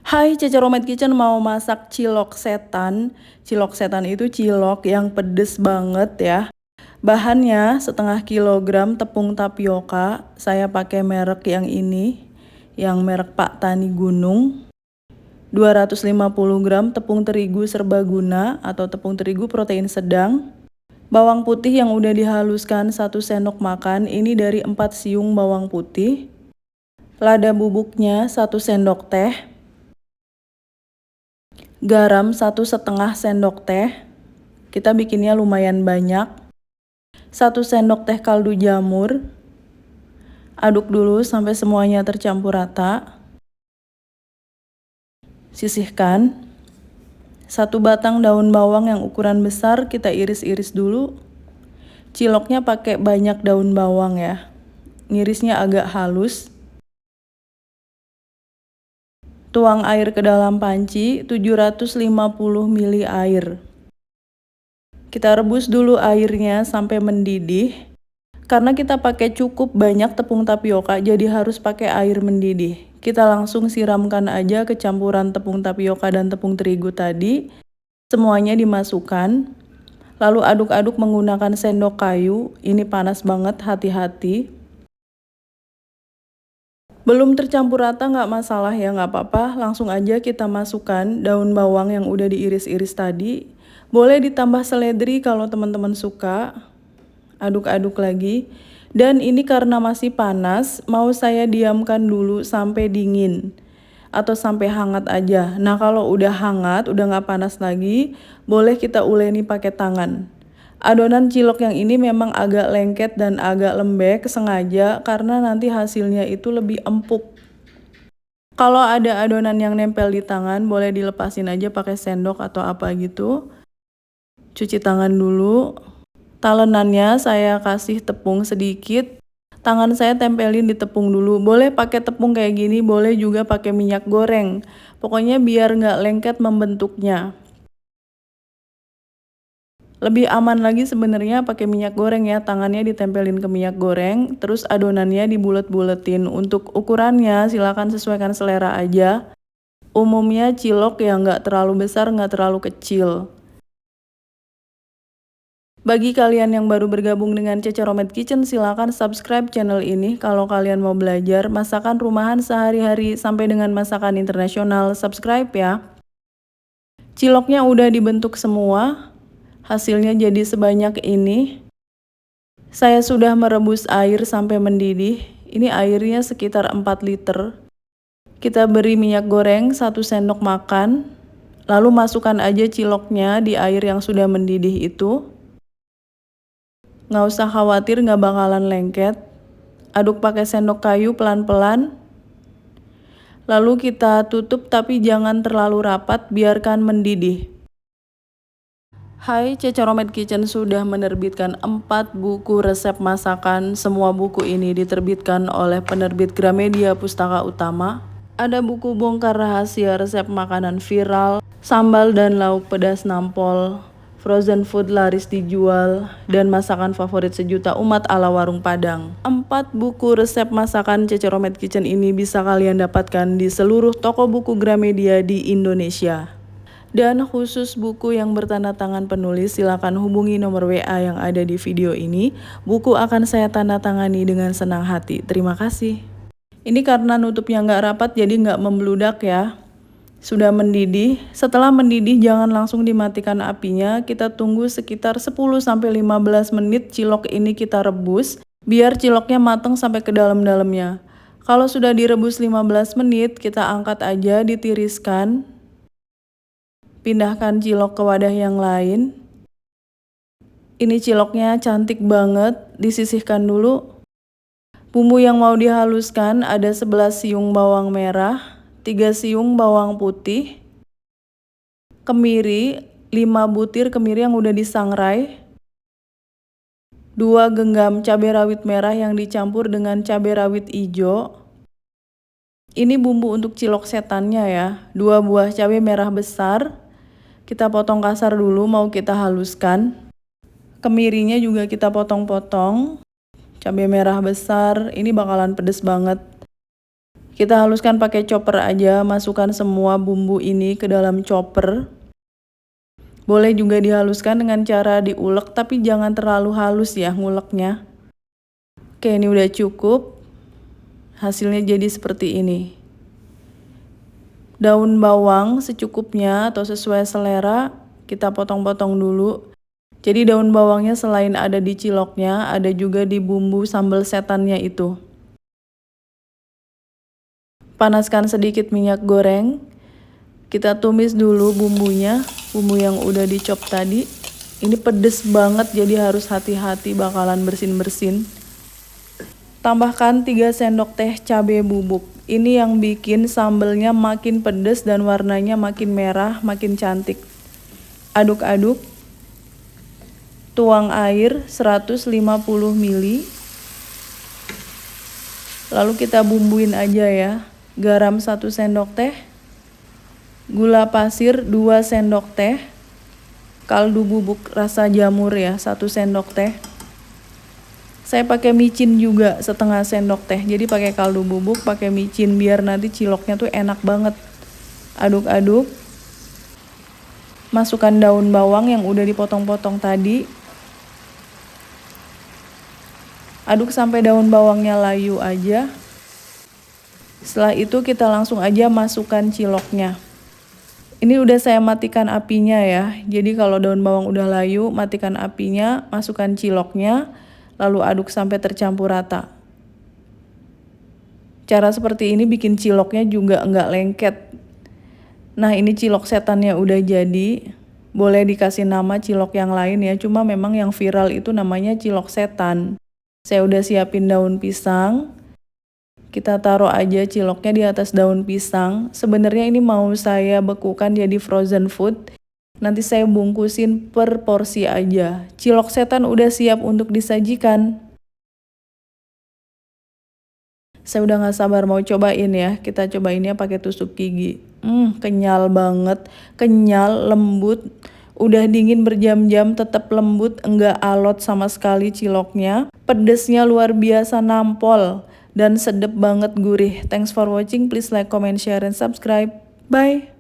Hai, Cece Romet Kitchen mau masak cilok setan. Cilok setan itu cilok yang pedes banget ya. Bahannya setengah kilogram tepung tapioka. Saya pakai merek yang ini, yang merek Pak Tani Gunung. 250 gram tepung terigu serbaguna atau tepung terigu protein sedang. Bawang putih yang udah dihaluskan 1 sendok makan, ini dari 4 siung bawang putih. Lada bubuknya 1 sendok teh. Garam 1,5 sendok teh. Kita bikinnya lumayan banyak. 1 sendok teh kaldu jamur. Aduk dulu sampai semuanya tercampur rata. Sisihkan. 1 batang daun bawang yang ukuran besar kita iris-iris dulu. Ciloknya pakai banyak daun bawang ya. Ngirisnya agak halus. Tuang air ke dalam panci, 750 ml air. Kita rebus dulu airnya sampai mendidih. Karena kita pakai cukup banyak tepung tapioka, jadi harus pakai air mendidih. Kita langsung siramkan aja ke campuran tepung tapioka dan tepung terigu tadi. Semuanya dimasukkan. Lalu aduk-aduk menggunakan sendok kayu. Ini panas banget, hati-hati. Belum tercampur rata nggak masalah ya, nggak apa-apa. Langsung aja kita masukkan daun bawang yang udah diiris-iris tadi. Boleh ditambah seledri kalau teman-teman suka. Aduk-aduk lagi. Dan ini karena masih panas, mau saya diamkan dulu sampai dingin. Atau sampai hangat aja. Nah kalau udah hangat, udah nggak panas lagi, boleh kita uleni pakai tangan. Adonan cilok yang ini memang agak lengket dan agak lembek sengaja karena nanti hasilnya itu lebih empuk. Kalau ada adonan yang nempel di tangan, boleh dilepasin aja pakai sendok atau apa gitu. Cuci tangan dulu. Talenannya saya kasih tepung sedikit. Tangan saya tempelin di tepung dulu. Boleh pakai tepung kayak gini, boleh juga pakai minyak goreng. Pokoknya biar nggak lengket membentuknya. Lebih aman lagi sebenarnya pakai minyak goreng ya, tangannya ditempelin ke minyak goreng, terus adonannya dibulet-buletin. Untuk ukurannya silakan sesuaikan selera aja. Umumnya cilok yang nggak terlalu besar, nggak terlalu kecil. Bagi kalian yang baru bergabung dengan Cece Romet Kitchen, silakan subscribe channel ini. Kalau kalian mau belajar masakan rumahan sehari-hari sampai dengan masakan internasional, subscribe ya. Ciloknya udah dibentuk semua. Hasilnya jadi sebanyak ini. Saya sudah merebus air sampai mendidih. Ini airnya sekitar 4 liter. Kita beri minyak goreng 1 sendok makan. Lalu masukkan aja ciloknya di air yang sudah mendidih itu. Nggak usah khawatir nggak bakalan lengket. Aduk pakai sendok kayu pelan-pelan. Lalu kita tutup tapi jangan terlalu rapat, biarkan mendidih. Hai, Cece Romet Kitchen sudah menerbitkan 4 buku resep masakan. Semua buku ini diterbitkan oleh penerbit Gramedia Pustaka Utama. Ada buku bongkar rahasia resep makanan viral, sambal dan lauk pedas nampol, frozen food laris dijual, dan masakan favorit sejuta umat ala warung Padang. 4 buku resep masakan Cece Romet Kitchen ini bisa kalian dapatkan di seluruh toko buku Gramedia di Indonesia. Dan khusus buku yang bertanda tangan penulis, silakan hubungi nomor WA yang ada di video ini. Buku akan saya tanda tangani dengan senang hati. Terima kasih. Ini karena nutupnya nggak rapat jadi nggak membludak ya. Sudah mendidih. Setelah mendidih jangan langsung dimatikan apinya. Kita tunggu sekitar 10-15 menit cilok ini kita rebus. Biar ciloknya matang sampai ke dalam-dalamnya. Kalau sudah direbus 15 menit, kita angkat aja, ditiriskan. Pindahkan cilok ke wadah yang lain. Ini ciloknya cantik banget, disisihkan dulu. Bumbu yang mau dihaluskan ada 11 siung bawang merah, 3 siung bawang putih, kemiri, 5 butir kemiri yang udah disangrai, 2 genggam cabai rawit merah yang dicampur dengan cabai rawit hijau. Ini bumbu untuk cilok setannya ya, 2 buah cabai merah besar. Kita potong kasar dulu, mau kita haluskan. Kemirinya juga kita potong-potong. Cabai merah besar, ini bakalan pedes banget. Kita haluskan pakai chopper aja, masukkan semua bumbu ini ke dalam chopper. Boleh juga dihaluskan dengan cara diulek, tapi jangan terlalu halus ya nguleknya. Oke, ini udah cukup. Hasilnya jadi seperti ini. Daun bawang secukupnya atau sesuai selera, kita potong-potong dulu. Jadi daun bawangnya selain ada di ciloknya, ada juga di bumbu sambal setannya itu. Panaskan sedikit minyak goreng. Kita tumis dulu bumbunya, bumbu yang udah dicop tadi. Ini pedes banget, jadi harus hati-hati bakalan bersin-bersin. Tambahkan 3 sendok teh cabai bubuk. Ini yang bikin sambalnya makin pedes dan warnanya makin merah, makin cantik. Aduk-aduk. Tuang air 150 ml. Lalu kita bumbuin aja ya. Garam 1 sendok teh. Gula pasir 2 sendok teh. Kaldu bubuk rasa jamur ya 1 sendok teh. Saya pakai micin juga setengah sendok teh. Jadi pakai kaldu bubuk, pakai micin biar nanti ciloknya tuh enak banget. Aduk-aduk. Masukkan daun bawang yang udah dipotong-potong tadi. Aduk sampai daun bawangnya layu aja. Setelah itu kita langsung aja masukkan ciloknya. Ini udah saya matikan apinya ya. Jadi kalau daun bawang udah layu, matikan apinya, masukkan ciloknya, lalu aduk sampai tercampur rata. Cara seperti ini bikin ciloknya juga enggak lengket. Nah, ini cilok setannya udah jadi. Boleh dikasih nama cilok yang lain ya, cuma memang yang viral itu namanya cilok setan. Saya udah siapin daun pisang. Kita taruh aja ciloknya di atas daun pisang. Sebenarnya ini mau saya bekukan jadi frozen food. Nanti saya bungkusin per porsi aja. Cilok setan udah siap untuk disajikan. Saya udah gak sabar mau cobain ya. Kita cobainnya pakai tusuk gigi. Kenyal banget, kenyal, lembut. Udah dingin berjam-jam tetap lembut, enggak alot sama sekali ciloknya. Pedesnya luar biasa nampol dan sedep banget gurih. Thanks for watching, please like, comment, share, and subscribe. Bye!